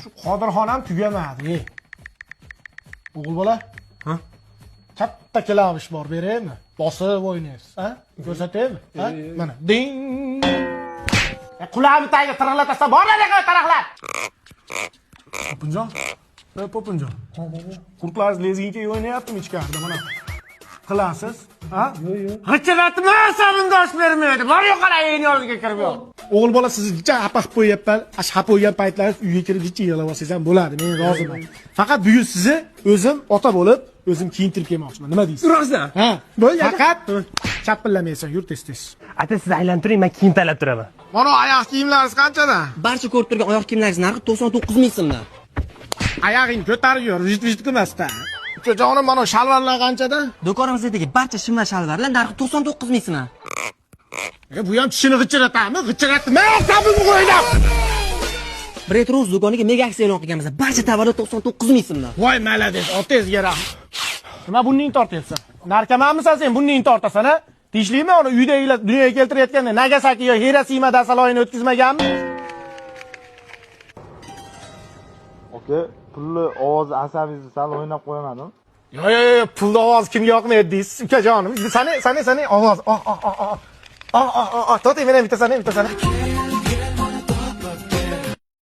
Shu Qodirxon ham tugamadi. O'g'il bola? Ha? Katta klavish bor, beraymi? Bosib o'ynaysiz, ha? Ko'rsataymi? Ha? Mana. Ding. Qulog'imni tagiga tirg'latasan, bor anaqa taraqlar. Popinjon. Popinjon. Qurtlaringiz lezginga o'ynayaptimi ichkarida mana? Qilasiz, ha? Yo'q. G'ichiratma, sarindosh bermaydi. Bor yo'q qarang, yozga kirib yo'q. O'g'il bola sizni jicha apaq qo'yapman. Ashab qo'ygan paytlaringiz uyga kirib jicha yig'lab olsangiz ham bo'ladi. Men roziman. Faqat bugun sizni o'zim ota bo'lib, o'zim kiyintirib kelmoqchiman. Nima deysiz? Rostdan. Ha, bo'ldi. Faqat chapillamaysan, yur tez-tez. Ata siz aylantiring, men kiyim tanlab turaman. Mana oyoq kiyimlaringiz qanchadan? Barcha ko'rib turgan oyoq kiyimlaringiz narxi 99 ming so'mdan. Oyog'ingni ko'tarib yur, vijit qilmasdan. Jonim, mana shalvarlar qanchadan? Do'konimizdagi barcha shimlar shalvarlar narxi 99 ming so'mdan. Bu ham tishini g'ichiratami? G'ichiratma, sabimni qo'ylab. Bretroz do'koniga mega aksiya e'lon qilganmiz. Barcha tovarlar 99 ming so'mdan. Voy, malades, otangizga rahmat. Nima bunning tortyapsan? Narkomanmisan sen, bunning tortasan, ha? Tinchlikmi uni uydagilar dunyoga keltirayotganda Nagasaki yo Hiroshima dasaloyini o'tkazmaganmi? Oka, pulli ovoz asabingizni sal o'ynab qo'ymadim. Yo'q, pulli ovoz kimga yoqmaydi deysiz, ukajonim. Sani ovoz. To'xtang, men ham bitta sani.